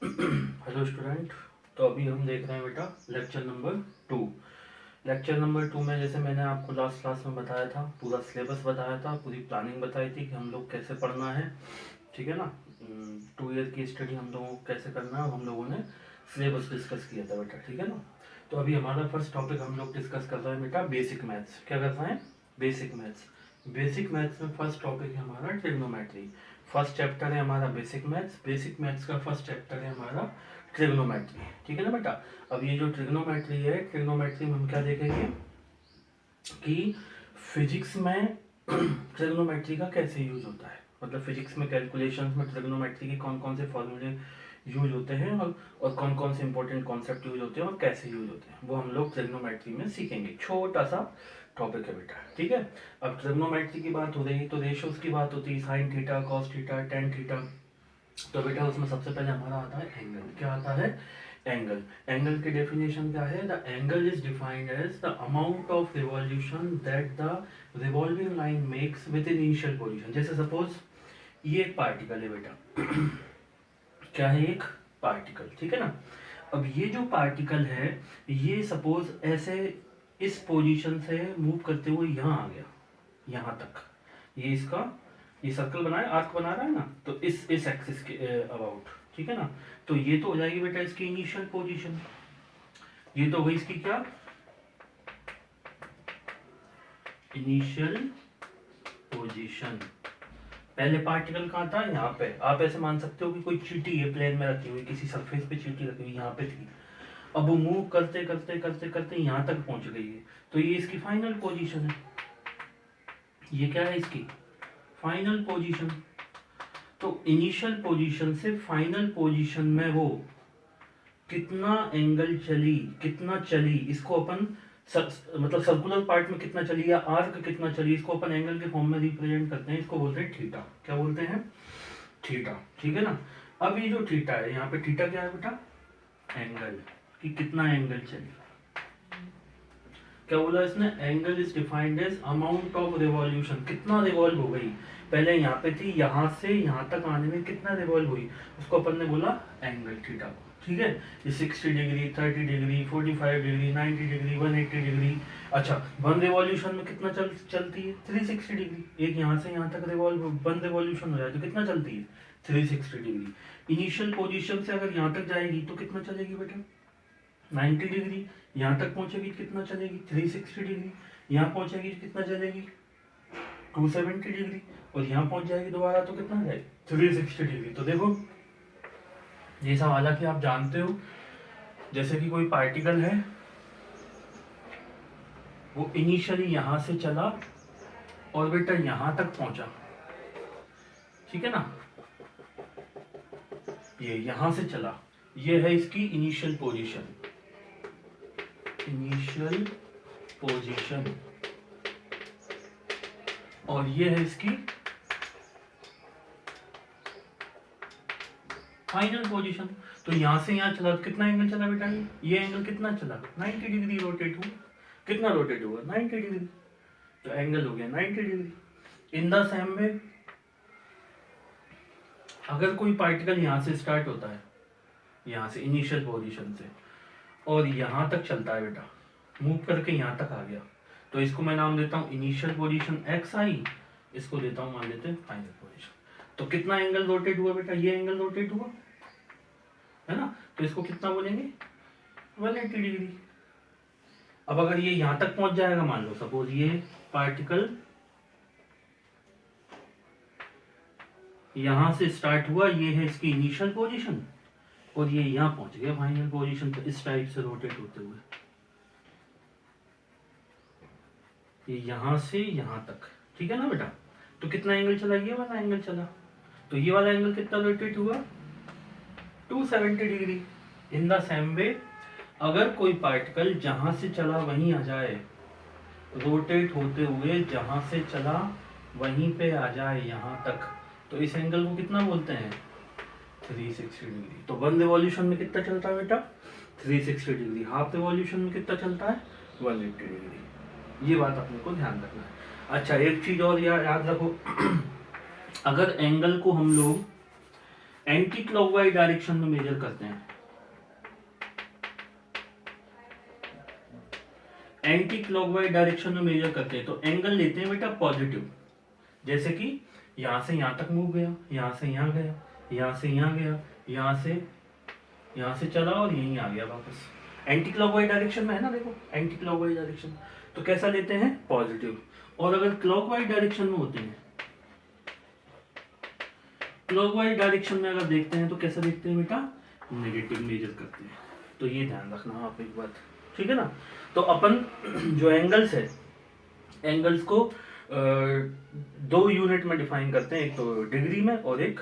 Hello student. तो अभी हम देख रहे हैं बेटा लेक्चर नंबर 2। लेक्चर नंबर 2 में जैसे मैंने आपको लास्ट क्लास में बताया था, पूरा सिलेबस बताया था, पूरी प्लानिंग बताई थी कि हम लोग कैसे पढ़ना है। ठीक है ना। 2 ईयर की स्टडी हम लोगों को कैसे करना है, हम लोगों ने सिलेबस डिस्कस किया था बेटा। ठीक है ना। तो अभी हमारा फर्स्ट टॉपिक हम लोग डिस्कस कर रहे हैं बेटा बेसिक मैथ्स। क्या कर रहे हैं? Basic maths. बेसिक मैथ्स में फर्स्ट टॉपिक है हमारा ट्रिग्नोमेट्री। फर्स्ट चैप्टर है हमारा बेसिक मैथ्स। बेसिक मैथ्स का फर्स्ट चैप्टर है हमारा ट्रिग्नोमेट्री। ठीक है ना बेटा। अब ये जो ट्रिग्नोमेट्री है, ट्रिग्नोमेट्री में हम क्या देखेंगे कि फिजिक्स में ट्रिग्नोमेट्री का कैसे यूज होता है, मतलब फिजिक्स में कैलकुलेशंस में ट्रिग्नोमेट्री के कौन कौन से फॉर्मूले यूज होते हैं और कौन कौन से इंपॉर्टेंट कॉन्सेप्ट यूज होते हैं और कैसे यूज होते हैं, वो हम लोग ट्रिग्नोमेट्री में सीखेंगे। छोटा सा टॉपिक है बेटा। ठीक है। अब ट्रिग्नोमेट्री की बात हो रही तो रेशियोज की बात होती है, sine theta, cos theta, tan theta. तो बेटा उसमें सबसे पहले हमारा आता है एंगल। क्या आता है? एंगल। एंगल की डेफिनेशन क्या है? The angle is defined as the amount of revolution that the revolving line makes with in initial position. जैसे सपोज ये एक पार्टिकल है बेटा। क्या है? एक पार्टिकल। ठीक है ना। अब ये जो पार्टिकल है, ये सपोज ऐसे इस पोजीशन से मूव करते हुए यहाँ आ गया, यहाँ तक। ये इसका ये सर्कल बनाया, आर्क बना रहा है ना, तो इस एक्सिस के अबाउट। ठीक है ना। तो ये तो हो जाएगी बेटा इसकी इनिशियल पोजीशन। ये तो हो गई इसकी क्या? Initial position. पहले पार्टिकल कहाँ था? यहाँ पे। आप ऐसे मान सकते हो कि कोई चींटी है प्लेन में रखी हुई, किसी सरफेस पे चींटी रखी हुई, यहाँ पे थी। अब वो मूव करते करते करते करते यहाँ तक पहुंच गई है, तो ये इसकी फाइनल पोजीशन है। ये क्या है? इसकी फाइनल पोजीशन। तो इनिशियल पोजीशन से फाइनल पोजीशन में वो कितना एंगल चली, कितना चली, इसको अपन मतलब सर्कुलर पार्ट में कितना चली या आर्क कितना चली, इसको अपन एंगल के फॉर्म में रिप्रेजेंट करते हैं। इसको बोलते हैं थीटा। क्या बोलते हैं? थीटा। ठीक है ना। अब ये जो थीटा है, यहाँ पे थीटा क्या है बेटा? एंगल। कि कितना एंगल चली। क्या बोला इसने? Angle is defined as amount of revolution. कितना रिवॉल्व हो गई, पहले यहाँ पे थी, यहाँ से यहाँ तक आने में कितना रिवॉल्व हुई, उसको अपन ने बोला एंगल थीटा। ठीक है। ये 60 degree, 30 degree, 45 degree, 90 degree, 180 degree. अच्छा, वन रिवॉल्यूशन में कितना चलती है? 360 डिग्री। एक यहाँ से यहाँ तक रिवॉल्व वन रिवॉल्यूशन हो जाए तो कितना चलती है? 360 डिग्री। इनिशियल पोजीशन से अगर यहाँ तक जाएगी तो कितना चलेगी बेटा? 90 डिग्री। यहाँ तक पहुंचेगी कितना चलेगी? 360 डिग्री। यहाँ पहुंचेगी कितना चलेगी? 270 डिग्री। और यहाँ पहुंच जाएगी दोबारा तो कितना जाएगी? 360 डिग्री। तो देखो ये सब हालांकि आप जानते हो, जैसे कि कोई पार्टिकल है, वो इनिशियली यहाँ से चला और बेटा यहाँ तक पहुंचा। ठीक है ना। ये यहाँ से चला, ये है इसकी इनिशियल पोजीशन। Initial position. और ये है इसकी फाइनल पोजीशन। तो यहां से यहां चला तो कितना एंगल चला बेटा? ये एंगल कितना चला? 90 डिग्री रोटेट हुआ। कितना रोटेट हुआ? 90 डिग्री। तो एंगल हो गया 90 डिग्री। इन द सेम वे अगर कोई पार्टिकल यहां से स्टार्ट होता है, यहां से इनिशियल पोजीशन से, और यहां तक चलता है बेटा, मूव करके यहां तक आ गया, तो इसको मैं नाम देता हूं इनिशियल पोजीशन एक्स आई, इसको देता हूं मान लेते हैं फाइनल पोजीशन। तो कितना एंगल रोटेट हुआ बेटा? ये एंगल रोटेट हुआ है ना, तो इसको कितना बोलेंगे? 180 डिग्री। अब अगर ये यहां तक पहुंच जाएगा, मान लो सपोज ये पार्टिकल यहां से स्टार्ट हुआ, ये है इसकी इनिशियल पोजीशन, और ये यहां पहुंच गया फाइनल पोजीशन, तो इस टाइप से रोटेट होते हुए ये यहां से यहां तक। ठीक है ना बेटा। तो कितना एंगल चला? ये वाला एंगल चला। तो ये वाला एंगल कितना रोटेट हुआ? 270 डिग्री। इन द सेम वे अगर कोई पार्टिकल जहां से चला वहीं आ जाए, रोटेट होते हुए जहां से चला वहीं पे आ जाए यहां तक, तो इस एंगल को कितना बोलते हैं? 360 डिग्री। तो वन रिवॉल्यूशन में कितना चलता है बेटा? 360 डिग्री। हाफ रिवॉल्यूशन में कितना चलता है? 180 डिग्री। ये बात अपने को ध्यान रखना है। अच्छा, एक चीज और याद रखो। अगर एंगल को हम लोग एंटी क्लॉकवाइज डायरेक्शन में मेजर करते हैं, एंटी क्लॉकवाइज डायरेक्शन में मेजर करते हैं तो एंगल लेते हैं बेटा पॉजिटिव, जैसे कि यहां से यहां तक मूव गया, यहां से यहां गया, यहां से यहां गया, यहां से चला और यहीं आ गया वापस, एंटी क्लॉकवाइज डायरेक्शन में है ना, देखो एंटी क्लॉकवाइज डायरेक्शन, तो कैसा लेते हैं पॉजिटिव। और अगर क्लॉकवाइज डायरेक्शन में होते हैं, क्लॉकवाइज डायरेक्शन में अगर देखते हैं तो कैसा देखते हैं बेटा, नेगेटिव मेजर करते हैं। तो ये ध्यान रखना आप एक बात, ठीक है ना। तो अपन जो एंगल्स है, एंगल्स को दो यूनिट में डिफाइन करते हैं, एक तो डिग्री में और एक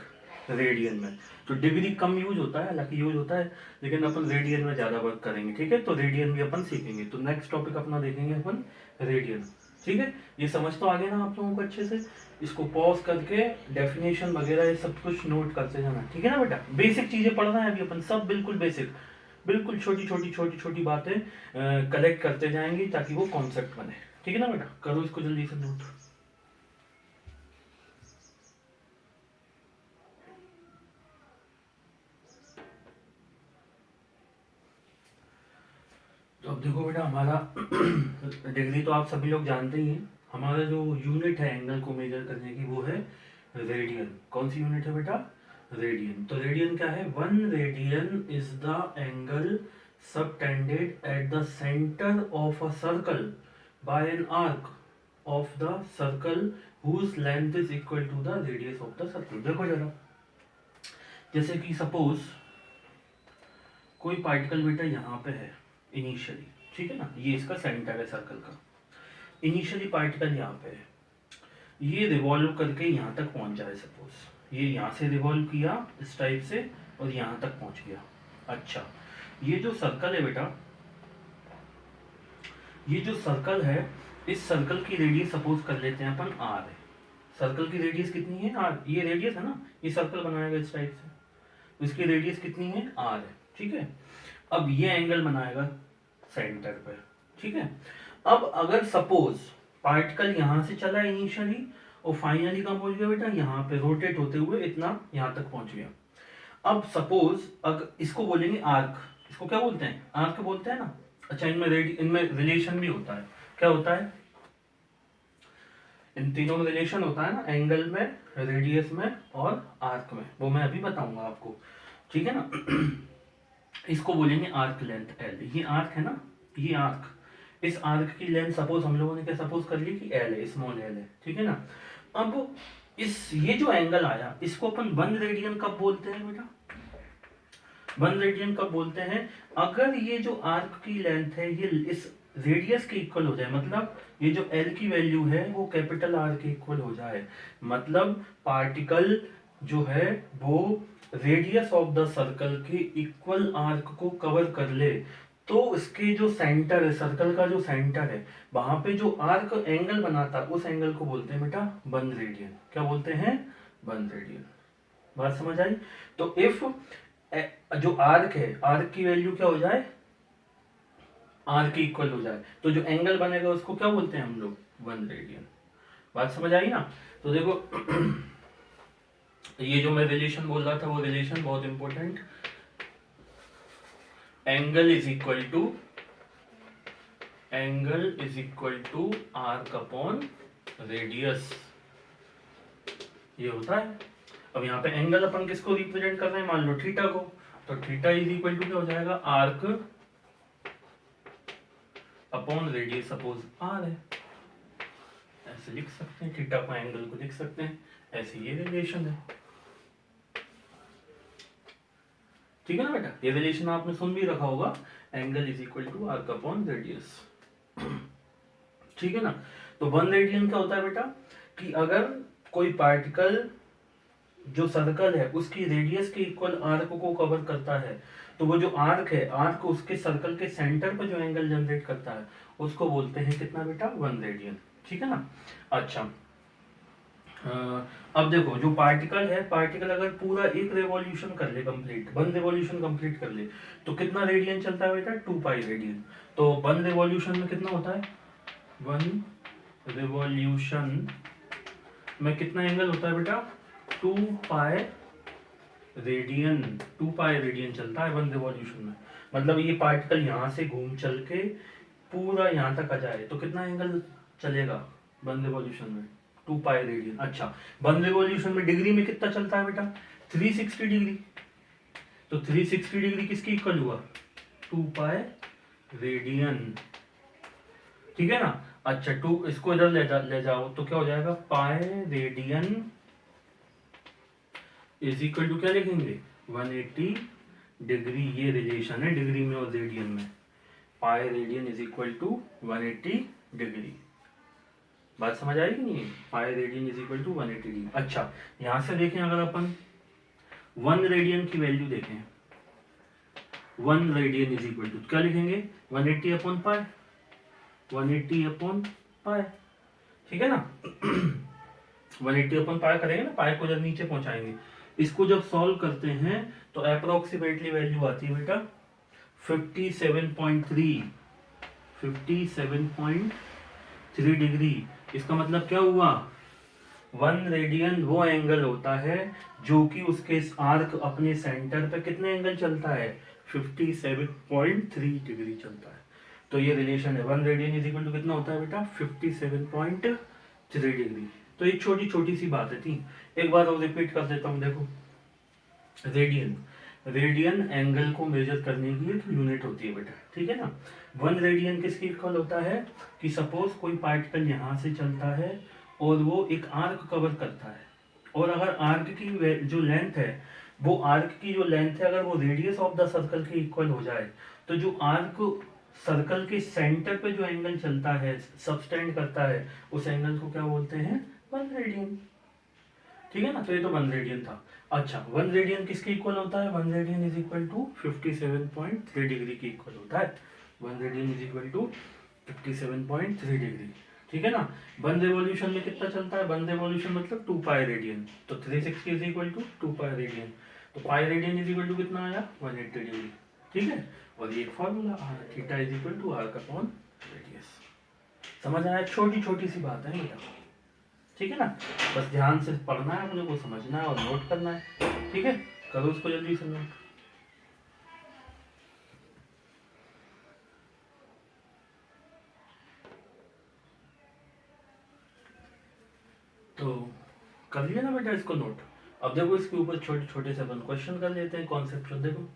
रेडियन में। तो डिग्री कम यूज होता है, हालांकि यूज होता है, लेकिन अपन रेडियन में ज्यादा वर्क करेंगे, ठीक है। तो रेडियन भी अपन सीखेंगे। तो नेक्स्ट टॉपिक अपना देखेंगे अपन रेडियन, ठीक है। ये समझ तो आ गया ना आप लोगों को अच्छे से। इसको पॉज करके डेफिनेशन वगैरह ये सब कुछ नोट करते जाना, ठीक है ना बेटा। बेसिक चीजें पढ़ रहे हैं अभी अपन, सब बिल्कुल बेसिक, बिल्कुल छोटी छोटी बातें कलेक्ट करते जाएंगे ताकि वो कॉन्सेप्ट बने, ठीक है ना बेटा। करो इसको जल्दी से नोट। तो अब देखो बेटा, हमारा डिग्री तो आप सभी लोग जानते ही हैं। हमारा जो यूनिट है एंगल को मेजर करने की वो है रेडियन। कौन सी यूनिट है बेटा, रेडियन। तो रेडियन क्या है, 1 radian is the angle subtended at the centre of a circle by an arc of the circle whose length is equal to the radius of the circle। देखो जरा, जैसे कि सपोज कोई पार्टिकल बेटा यहाँ पे है इनिशियली, ठीक है ना, ये इसका सेंटर है सर्कल का। इनिशियली पार्टिकल यहाँ पे है, ये रिवॉल्व करके यहाँ तक पहुंच जाए, सपोज ये यहाँ से रिवॉल्व किया इस टाइप से और यहाँ तक पहुंच गया। अच्छा, ये जो सर्कल है बेटा, ये जो सर्कल है, इस सर्कल की रेडियस सपोज कर लेते हैं अपन आर है। सर्कल की रेडियस कितनी है, आर। ये रेडियस है ना, ये सर्कल बनाएगा इस टाइप से, तो इसकी रेडियस कितनी है, आर है, ठीक है। अब ये एंगल बनाएगा सेंटर पे, ठीक है। अब अगर सपोज पार्टिकल यहां से चला इनिशियली और फाइनली कहां पहुंच गया बेटा, यहाँ पे रोटेट होते हुए इतना यहां तक पहुंच गया। अब सपोज अगर इसको बोलेंगे आर्क, इसको क्या बोलते हैं, आर्क बोलते हैं ना। अच्छा, इनमें रिलेशन भी होता है, क्या होता है, इन तीनों में रिलेशन होता है ना, एंगल में, रेडियस में और आर्क में, वो मैं अभी बताऊंगा आपको, ठीक है ना। इसको बोलेंगे आर्क लेंथ एल। ये आर्क है ना, ये आर्क, इस आर्क की लेंथ सपोज हम लोगों ने क्या सपोज कर ली कि एल है, स्मॉल एल है, ठीक है ना। अब ये जो एंगल आया, इसको अपन 1 रेडियन कब बोलते हैं बेटा, 1 रेडियन कब बोलते हैं, अगर ये जो आर्क की लेंथ है ये इस रेडियस के इक्वल हो जाए, मतलब ये जो एल की वैल्यू है वो कैपिटल आर के इक्वल हो जाए, मतलब पार्टिकल जो है वो रेडियस ऑफ द सर्कल के इक्वल आर्क को कवर कर ले, तो इसके जो सेंटर है, सर्कल का जो सेंटर है, वहां पे जो आर्क एंगल बनाता है उस एंगल को बोलते हैं बेटा 1 रेडियन। क्या बोलते हैं, 1 रेडियन। बात समझ आई। तो इफ जो आर्क है, आर्क की वैल्यू क्या हो जाए, आर के इक्वल हो जाए, तो जो एंगल बनेगा उसको क्या बोलते हैं हम लोग, 1 रेडियन। बात समझ आई ना। तो देखो ये जो मैं रिलेशन बोल रहा था वो रिलेशन बहुत important, angle is equal to arc upon radius, ये होता है। अब यहाँ पे एंगल अपन किसको रिप्रेजेंट कर रहे हैं, मान लो थीटा को, तो थीटा इज इक्वल टू क्या हो जाएगा, arc upon radius, suppose R है, ऐसे लिख सकते हैं, थीटा को एंगल को लिख सकते हैं ऐसे, ये रिलेशन है, ठीक है ना बेटा। ये रिलेशन आपने सुन भी रखा होगा, angle is equal to arc upon radius, ठीक है ना। तो 1 रेडियन क्या होता है बेटा, कि अगर कोई पार्टिकल जो सर्कल है उसकी रेडियस के इक्वल आर्क को कवर करता है, तो वो जो आर्क है, आर्क उसके सर्कल के सेंटर पर जो एंगल जनरेट करता है उसको बोलते हैं कितना बेटा, 1 रेडियन, ठीक है ना। अच्छा, अब देखो जो पार्टिकल है, पार्टिकल अगर पूरा एक रेवोल्यूशन कर ले कंप्लीट, 1 रेवोल्यूशन कंप्लीट कर ले, तो कितना रेडियन चलता है बेटा, 2 पाई रेडियन। तो 1 रेवोल्यूशन में कितना होता है, 1 रेवोल्यूशन में कितना एंगल होता है बेटा, 2 पाई रेडियन, 2 पाई रेडियन चलता है 1 रिवॉल्यूशन में। मतलब ये पार्टिकल यहाँ से घूम चल के पूरा यहाँ तक आ जाए तो कितना एंगल चलेगा 1 रिवॉल्यूशन में? 2 पाई रेडियन। अच्छा, 1 रिवॉल्यूशन में डिग्री में कितना चलता है बेटा? 360 डिग्री। तो 360 डिग्री किसकी इक्वल हुआ? 2 पाई रेडियन, ठीक है ना। अच्छा, 2 इसको इधर ले जाओ तो क्या हो जाएगा? Pi radian is equal to क्या लिखेंगे? 180 डिग्री। ये रिलेशन है डिग्री में और रेडियन में। Pi radian is equal to 180 degree. बात समझ आई कि नहीं? Pi radian is equal to 180 degree. अच्छा, यहां से देखें, अगर अपन 1 रेडियन की वैल्यू देखें, 1 रेडियन इज इक्वल टू क्या लिखेंगे? 180 अपॉन पाई, 180 अपॉन पाई, ठीक है ना। 180 अपॉन पाई करेंगे ना, पाई को जब नीचे पहुंचाएंगे, इसको जब सॉल्व करते हैं तो अप्रोक्सीमेटली वैल्यू आती है बेटा 57.3, 57.3 डिग्री। इसका मतलब क्या हुआ? 1 रेडियन वो एंगल होता है जो कि उसके आर्क अपने सेंटर पे कितने एंगल चलता है? 57.3 डिग्री चलता है। तो ये रिलेशन है, 1 रेडियन इज इक्वल टू कितना होता है बेटा? 57.3 डिग्री। तो ये छोटी छोटी सी बातें थी, एक बार और रिपीट कर देता हूँ। देखो, रेडियन, रेडियन एंगल को मेजर करने की एक यूनिट होती है बेटा, ठीक है ना। 1 रेडियन किसकी इक्वल होता है? कि सपोज कोई पार्टिकल यहाँ से चलता है और वो एक आर्क कवर करता है, और अगर आर्क की जो लेंथ है, वो आर्क की जो लेंथ है अगर वो रेडियस ऑफ द सर्कल के इक्वल हो जाए, तो जो आर्क सर्कल के सेंटर पे जो एंगल चलता है, सबटेंड करता है, उस एंगल को क्या बोलते हैं? 1 रेडियन, ठीक है ना। तो ये तो 1 रेडियन था। अच्छा, 1 रेडियन किसके इक्वल होता है? 1 radian is equal to 57.3 degree के इक्वल होता है। 1 radian is equal to 57.3 degree, ठीक है ना। 1 रिवॉल्यूशन में कितना चलता है? 1 रिवॉल्यूशन मतलब 2 पाई रेडियन, तो 360 is equal to 2 pi radian. तो pi radian is equal to कितना आया? 180 डिग्री, ठीक है। और ये एक formula R theta is equal to arc upon radius. समझ आया? छोटी छोटी सी बात है बेटा, ठीक है ना। बस ध्यान से पढ़ना है, अपने को समझना है और नोट करना है, ठीक है। करो उसको जल्दी से नोट। तो कर लिया ना बेटा इसको नोट। अब देखो, इसके ऊपर छोटे छोटे से अपन क्वेश्चन कर लेते हैं, कॉन्सेप्चुअल। देखो,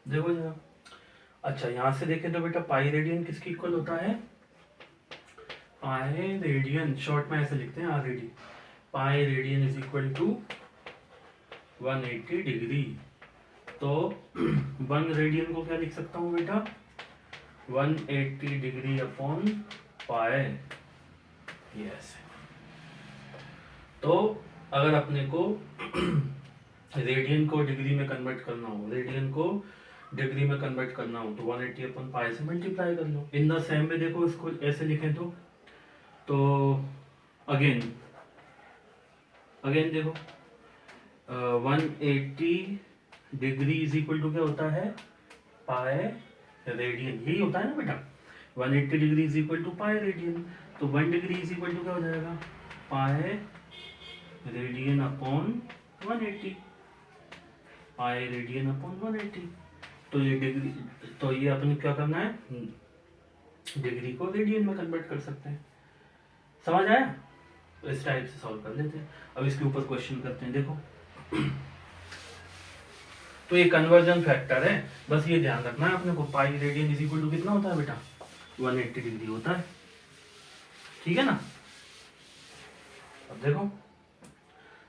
देखो जरा। अच्छा, यहां से देखें तो बेटा पाई रेडियन किसकी इक्वल होता है? पाई रेडियन, शॉर्ट में ऐसे लिखते हैं, R ready. Pi radian is equal to 180 degree. तो 1 रेडियन को क्या लिख सकता हूँ बेटा? 180 डिग्री अपॉन पाई, यस। तो अगर अपने को रेडियन को डिग्री में कन्वर्ट करना हो, रेडियन को डिग्री में कन्वर्ट करना हो, तो 180 अपन पाई से मल्टीप्लाई कर लो। इन द सेम में देखो, इसको ऐसे लिखें तो अगेन अगेन देखो, 180 डिग्री इज इक्वल टू क्या होता है? पाई रेडियन, यही होता है ना बेटा। 180 degree is equal to pi radian. तो 1 डिग्री इज इक्वल टू क्या हो जाएगा? Pi radian upon 180, pi radian upon 180। तो ये डिग्री, तो ये अपन क्या करना है? डिग्री को रेडियन में कन्वर्ट कर सकते हैं। समझ आया? तो इस टाइप से सॉल्व कर लेते हैं। अब इसके ऊपर क्वेश्चन करते हैं। देखो, तो ये कन्वर्जन फैक्टर है, बस ये ध्यान रखना है अपने को। Pi radian is equal to कितना होता है बेटा? 180 डिग्री होता है, ठीक है ना। अब देखो,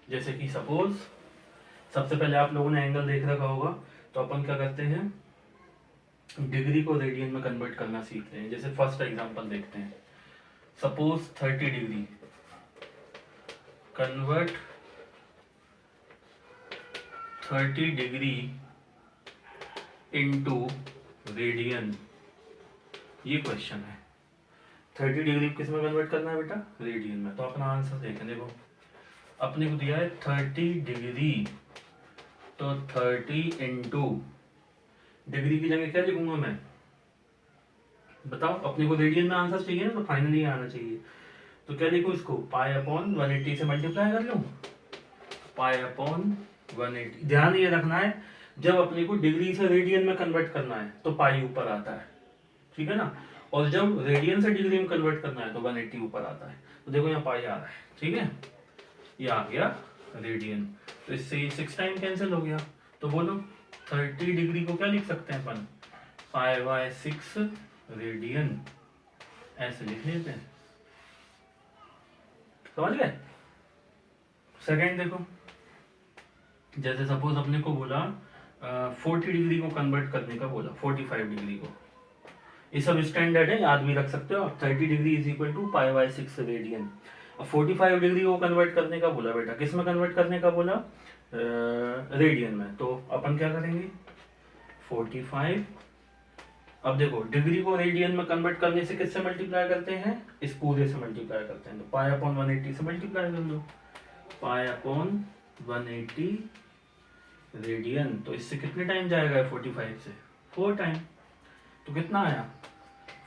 जैसे कि सपोज सबसे पहले आप लोगों ने एंगल देख रखा होगा, तो अपन क्या करते हैं? डिग्री को रेडियन में कन्वर्ट करना सीखते हैं। जैसे फर्स्ट एग्जांपल देखते हैं। Suppose 30 degree, convert 30 degree into radian, ये क्वेश्चन है। 30 डिग्री किस में कन्वर्ट करना है बेटा? रेडियन में। तो अपना आंसर देखें। देखो, अपने को दिया है 30 डिग्री, तो 30 इंटू डिग्री की जगह क्या लिखूंगा मैं, बताओ। अपने को रेडियन में आंसर चाहिए ना, तो फाइनली आना चाहिए। तो क्या लिखूं इसको, पाई अपॉन 180 से मल्टीप्लाई कर लूं, पाई अपॉन 180। ध्यान ये रखना है, जब अपने को डिग्री से रेडियन में कन्वर्ट करना है तो पाई ऊपर आता है, ठीक है ना। और जब रेडियन से डिग्री में कन्वर्ट करना है तो 180 ऊपर आता है। तो देखो यहाँ पाई आ रहा है, ठीक है, ये आ गया रेडियन। तो इससे ये 6 टाइम कैंसिल हो गया। तो बोलो 30 डिग्री को क्या लिख सकते हैं अपन, 5/6 रेडियन, ऐसे लिख लेते हैं। समझ गए। सेकेंड देखो, जैसे सपोज अपने को बोला 40 डिग्री को कन्वर्ट करने का बोला, 45 डिग्री को। ये सब स्टैंडर्ड है, याद भी रख सकते हो आप। 30 degree is equal to π/6 radian. अब 45 डिग्री को कन्वर्ट करने का बोला बेटा, किस में कन्वर्ट करने का बोला, रेडियन में। तो अपन क्या करेंगे, 45। अब देखो डिग्री को रेडियन में कन्वर्ट करने से किससे मल्टीप्लाई करते हैं, इस पूरे से मल्टीप्लाई करते हैं। तो पाई अपॉन 180 से मल्टीप्लाई कर लो, पाई अपॉन 180 रेडियन। तो इससे कितने टाइम जाएगा 45 से, 4 टाइम। तो कितना आया,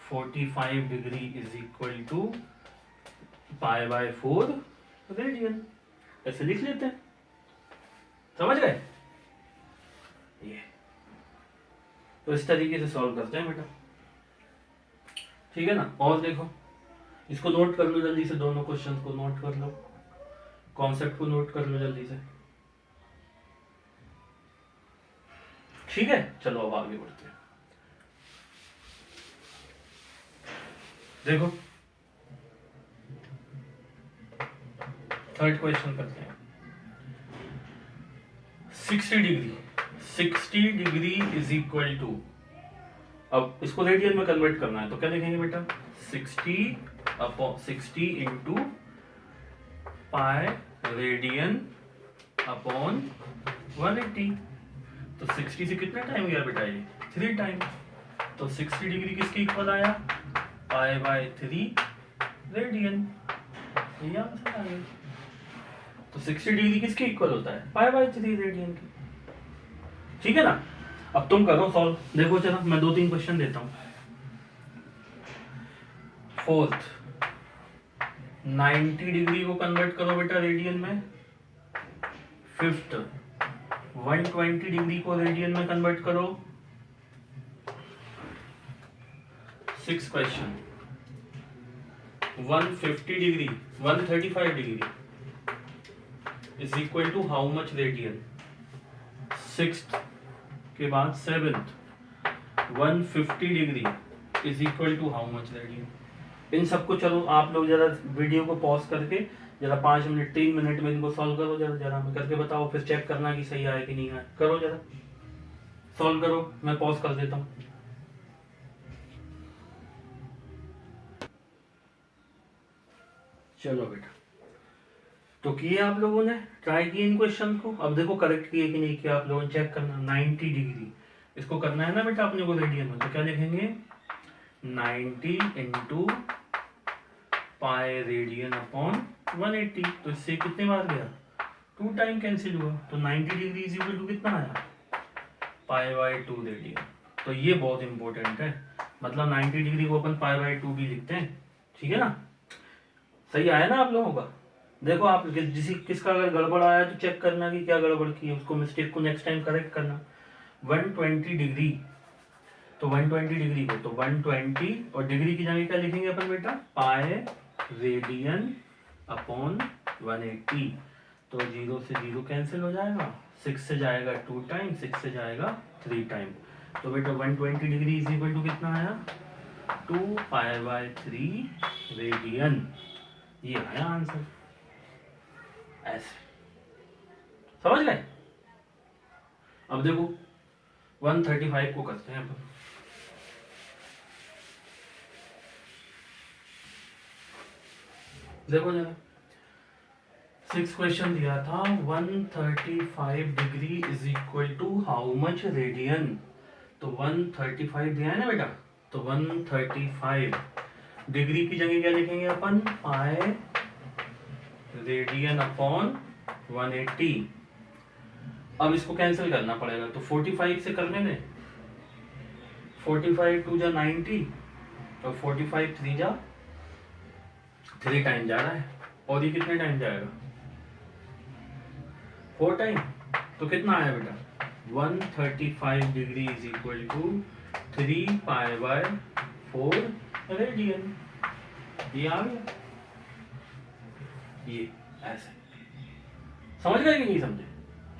45 degree is equal to π/4 radian, ऐसे लिख लेते हैं। समझ गए ये। तो इस तरीके से सॉल्व करते हैं बेटा, ठीक है ना। और देखो इसको नोट कर लो जल्दी से, दोनों क्वेश्चन को नोट कर लो, कॉन्सेप्ट को नोट कर लो जल्दी से, ठीक है। चलो अब आगे बढ़ते हैं। देखो थर्ड क्वेश्चन करते हैं। 60 डिग्री इज इक्वल टू, अब इसको रेडियन में कन्वर्ट करना है तो क्या लिखेंगे बेटा, 60 इंटू पाई रेडियन अपॉन 180। तो 60 से कितना टाइम गया बेटा, ये 3 टाइम। तो 60 डिग्री किसके इक्वल आया, π/3 रेडियन। ये आंसर आ गया। तो 60 डिग्री किसके इक्वल होता है, π/3 रेडियन की, ठीक है ना। अब तुम करो सॉल्व। देखो चलो मैं 2-3 क्वेश्चन देता हूं। फोर्थ, 90 डिग्री को कन्वर्ट करो बेटा रेडियन में। फिफ्थ, 120 डिग्री को रेडियन में कन्वर्ट करो। Six question, 135 degree is equal to how much radian. Sixth के बाद seventh, 150 degree is equal to how much radian. इन सबको चलो आप लोग जरा वीडियो को पॉज करके जरा 5 मिनट 3 मिनट में इनको सॉल्व करो, जरा हमें करके बताओ, फिर चेक करना कि सही आया कि नहीं आया। करो जरा सॉल्व करो, मैं पॉज कर देता हूँ। चलो बेटा, तो किए आप लोगों ने, ट्राई किए इन क्वेश्चन को। अब देखो करेक्ट किए कि नहीं किया आप लोगों ने, चेक करना। 90 डिग्री इसको करना है ना बेटा अपने को रेडियन में, तो क्या लिखेंगे, 90 इंटू पाई रेडियन अपॉन 180। तो इससे कितने बार गया, 2 टाइम कैंसिल हुआ। तो 90 डिग्री इज इक्वल टू कितना आया, π/2 रेडियन। तो ये बहुत इंपॉर्टेंट है, मतलब 90 डिग्री को अपन π/2 भी लिखते हैं, ठीक है ना। सही आया ना आप लोगों का। देखो आप किसका अगर गड़बड़ आया तो चेक करना कि क्या गड़बड़ की है, उसको मिस्टेक को नेक्स्ट टाइम करेक्ट करना। 120 डिग्री, तो 120 डिग्री को तो 120 और डिग्री की जगह क्या लिखेंगे अपन बेटा, पाई रेडियन अपॉन 180। तो 0 से 0 कैंसिल हो जाएगा, 6 से जाएगा 2 टाइम, 6 से जाएगा 3 टाइम। तो बेटा 120 डिग्री इज इक्वल टू कितना आया, 2π/3 रेडियन। ये आया आंसर, ऐसे। समझ गए। अब देखो 135 को करते हैं अपन। देखो जरा 6 क्वेश्चन दिया था, 135 degree is equal to how much radian. तो 135 दिया है ना बेटा, तो 135 डिग्री की जगह क्या लिखेंगे अपन, पाई रेडियन अपॉन 180। अब इसको कैंसिल करना पड़ेगा, तो 45 से करने दें, 45 टू जा 90 और 45 3 जा 3 टाइम जा रहा है, और ये कितने टाइम जाएगा 4 टाइम। तो कितना आया बेटा 135 degree is equal to 3 pi by 4 radian. ये आ गया, ये ऐसे समझ गए कि नहीं समझे?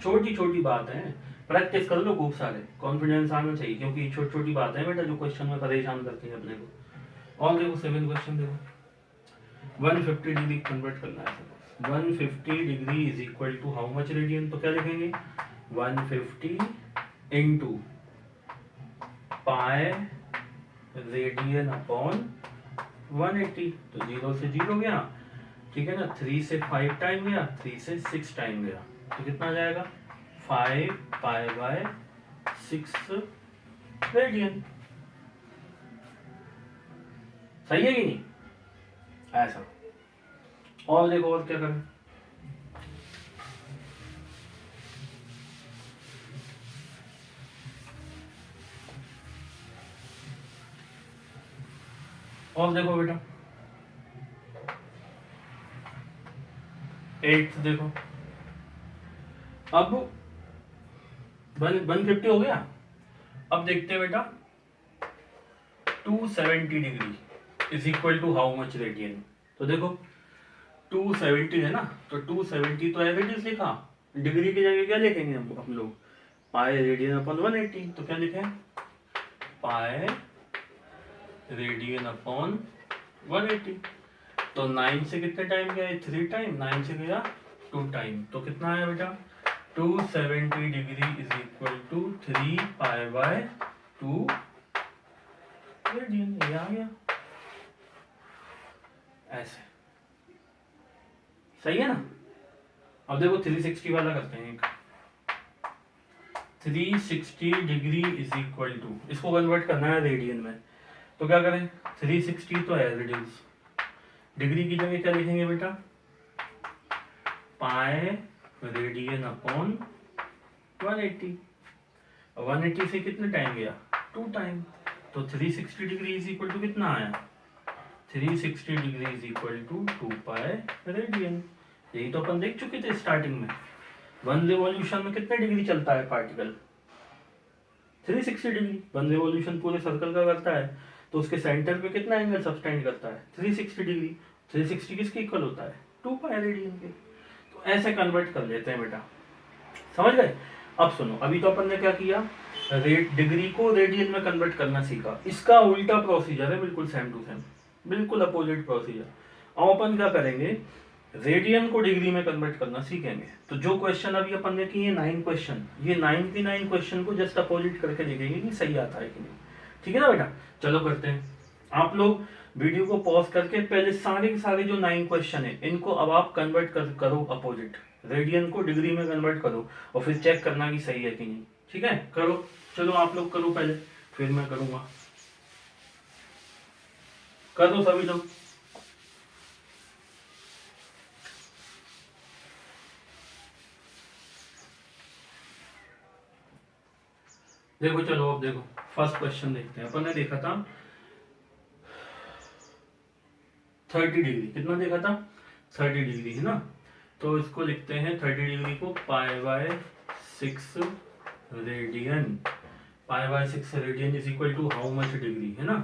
छोटी छोटी बात है, प्रैक्टिस कर लो खूब सारे, कॉन्फिडेंस आना चाहिए, क्योंकि छोटी छोटी बात है बेटा जो क्वेश्चन में परेशान करती है अपने को। और देखो 7 क्वेश्चन देखो, 150 डिग्री कन्वर्ट करना है। 150 degree is equal to how much radian, तो क्या लिखेंगे 150 इंटू पाई रेडियन अपॉन 180। तो 0 से 0 गया, ठीक है ना, 3 से 5 टाइम गया, 3 से 6 टाइम गया, तो कितना जाएगा 5 पाई बाय 6 रेडियन। सही है कि नहीं? ऐसा। और देखो और क्या करें, और देखो बेटा 8 देखो, अब 150 हो गया। अब देखते हैं बेटा 270 degree is equal to how much radian. तो देखो 270 है ना, तो 270 तो एज इट इज लिखा, डिग्री की जगह क्या लिखेंगे हम लोग पाई रेडियन अपॉन 180। तो क्या लिखें पाई रेडियन अपॉन 180। तो 9 से कितने टाइम गया 3 टाइम, 9 से गया 2 टाइम, तो कितना आया बेटा 270 degree is equal to 3 pi by 2 radian. ये आ गया ऐसे, सही है ना। अब देखो 360 वाला करते हैं एक, 360 डिग्री इज इक्वल टू, इसको कन्वर्ट करना है रेडियन में, तो क्या करें 360 तो एज इट इज, डिग्री की जगह क्या लिखेंगे बेटा पाई रेडियन अपॉन 180। 180 से कितने टाइम गया 2 टाइम, तो 360 डिग्री इज इक्वल टू कितना आया 360 degree is equal to 2 pi radian. यही तो अपन देख चुके थे स्टार्टिंग में, 1 रिवॉल्यूशन में कितने डिग्री चलता है पार्टिकल 360 डिग्री। 1 रिवॉल्यूशन पूरे सर्कल का करता है, तो उसके सेंटर पे कितना एंगल सबटेंड करता है 360 डिग्री। 360 किसके इक्वल होता है 2 पाई रेडियन के। तो ऐसे कन्वर्ट कर लेते हैं बेटा, समझ गए। अब सुनो, अभी तो अपन ने क्या किया डिग्री को रेडियन में कन्वर्ट करना सीखा, इसका उल्टा प्रोसीजर है, बिल्कुल सेम टू सेम, बिल्कुल अपोजिट प्रोसीजर। अब अपन क्या करेंगे रेडियन को डिग्री में कन्वर्ट करना सीखेंगे। तो जो क्वेश्चन अभी अपन ने किए 9 क्वेश्चन, ये 99 क्वेश्चन को जस्ट अपोजिट करके देखेंगे कि सही आता है कि नहीं, ठीक है ना बेटा। चलो करते हैं, आप लोग वीडियो को पॉज करके पहले सारे के सारे जो 9 क्वेश्चन है इनको अब आप कन्वर्ट करो अपोजिट, रेडियन को डिग्री में कन्वर्ट करो और फिर चेक करना कि सही है कि नहीं, ठीक है। करो, चलो आप लोग करो पहले, फिर मैं करूंगा, कर दो सभी लोग। देखो चलो अब देखो फर्स्ट क्वेश्चन देखते हैं। अपन ने देखा था 30 डिग्री, कितना देखा था 30 डिग्री है ना, तो इसको लिखते हैं 30 डिग्री को pi by 6 radian. Pi by 6 radian is equal to how much degree है ना।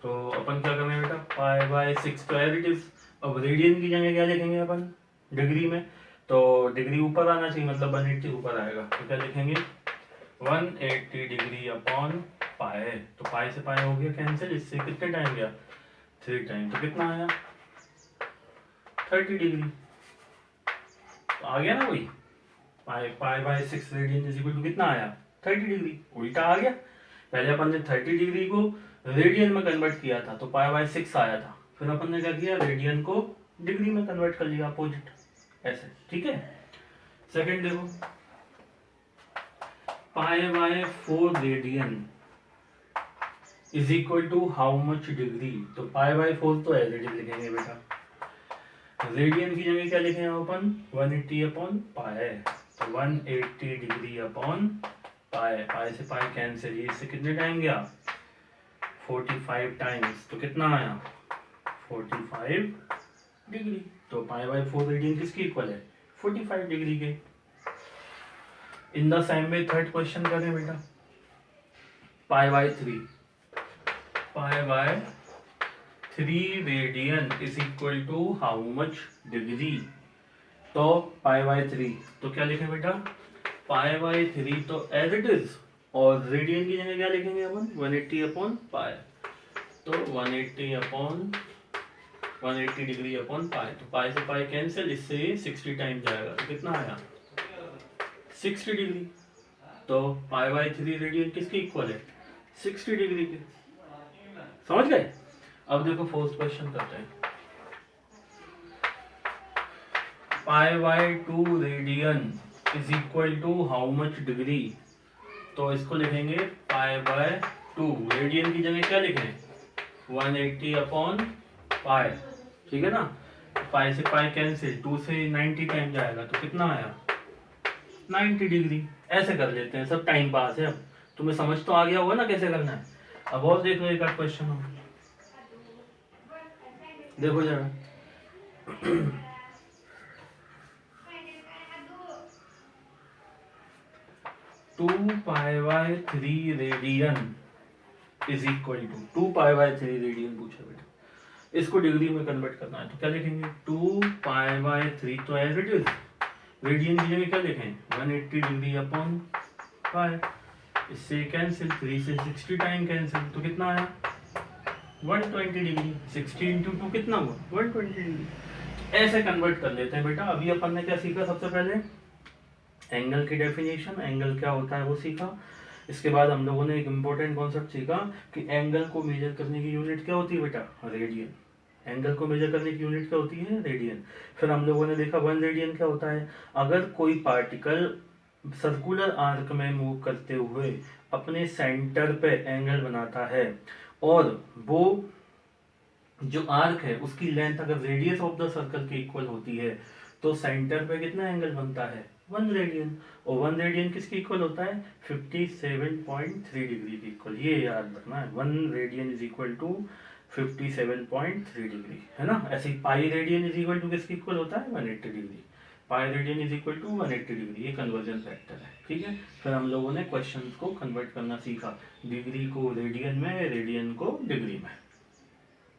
तो अपन क्या करेंगे बेटा पाई बाय 6 तो एज इट इज, अब रेडियन की जगह क्या लिखेंगे अपन डिग्री में, तो डिग्री ऊपर आना चाहिए, मतलब 180 ऊपर आएगा, तो क्या लिखेंगे 180 डिग्री अपॉन पाई। तो पाई से पाई हो गया कैंसिल, इससे कितने टाइम गया 3 टाइम, तो कितना आया 30 डिग्री। तो आ गया ना वही pi by 6 radian is equal to कितना आया 30 डिग्री, उल्टा आ गया। पहले अपन ने 30 डिग्री को रेडियन में कन्वर्ट किया था तो पाई बाय 6 आया था, फिर अपन ने क्या किया रेडियन को डिग्री में कन्वर्ट कर लिया अपोजिट, ऐसे, ठीक है। सेकंड देखो pi by 4 radian is equal to how much degree. तो पाई बाय 4 तो एज इट इज लिखेंगे बेटा, रेडियन की जगह क्या लिखेंगे अपन 180 अपॉन पाई, तो 180 डिग्री अपॉन पाई, पाई से पाई कैंसिल, ये इससे कितने टाइम गया 45 टाइम्स, तो कितना आया 45 डिग्री। तो पाई बाय 4 रेडियन किसके इक्वल है 45 डिग्री के। In the same way third question करें बेटा, pi by 3, pi by 3 radian is equal to how much degree. तो पाई बाय 3 तो क्या लिखें बेटा, पाई बाय 3 तो एज इट इज, और रेडियन की जगह क्या लिखेंगे अपन 180 अपॉन पाई। तो 180 अपॉन 180 डिग्री अपॉन पाई, तो पाई से पाई कैंसिल, इससे 60 टाइम जाएगा, तो कितना आया 60 डिग्री। तो पाई बाय 3 रेडियन किसके इक्वल है 60 डिग्री के। समझ गए। अब देखो फोर्थ क्वेश्चन करते हैं, pi by 2 radian is equal to how much degree. तो इसको लिखेंगे पाई बाय 2, रेडियन की जगह क्या लिखें 180 अपॉन पाई, ठीक है ना। पाई से पाई कैंसिल, 2 से 90 टाइम जाएगा, तो कितना आया 90 डिग्री। ऐसे कर लेते हैं, सब टाइम पास है। अब तुम्हें समझ तो आ गया होगा ना कैसे करना है। अब और देख लो एक आध क्वेश्चन हम, देखो जरा। 2 pi by 3 radian is equal to 2 pi by 3 radian पूछा बेटा, इसको डिग्री में कन्वर्ट करना है, तो क्या लिखेंगे 2 पाई बाय 3, तो एज इट इज रेडियन की जगह क्या लिखें 180 डिग्री अपॉन पाई, इससे कैंसिल, 3 से 60 टाइम कैंसिल, तो कितना आया 120 डिग्री। 60 इंटू 2 कितना हुआ 120 डिग्री। ऐसे कन्वर्ट कर लेते हैं बेटा। अभी अपन ने क्या सीखा, सबसे पहले एंगल की डेफिनेशन, एंगल क्या होता है वो सीखा। इसके बाद हम लोगों ने एक इम्पोर्टेंट कॉन्सेप्ट सीखा कि एंगल को मेजर करने की यूनिट क्या होती है बेटा रेडियन। एंगल को मेजर करने की यूनिट क्या होती है रेडियन। फिर हम लोगों ने देखा 1 रेडियन क्या होता है, अगर कोई पार्टिकल सर्कुलर आर्क में मूव करते हुए अपने सेंटर पे एंगल बनाता है, और वो जो आर्क है उसकी लेंथ अगर रेडियस ऑफ द सर्कल के इक्वल होती है, तो सेंटर पे कितना एंगल बनता है 1 रेडियन। और 1 रेडियन किसके इक्वल होता है 57.3 डिग्री के इक्वल। ये याद रखना है, 1 radian is equal to 57.3 degree, है ना। ऐसे ही pi radian is equal to किसके इक्वल होता है 180 degree. Pi radian is equal to 180 degree, ये कन्वर्जन फैक्टर है, ठीक है। फिर हम लोगों ने क्वेश्चंस को कन्वर्ट करना सीखा, डिग्री को रेडियन में, रेडियन को डिग्री में।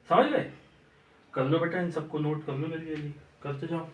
समझ गए। कर लो बेटा, इन सबको नोट कर लो, जल्दी जल्दी करते जाओ।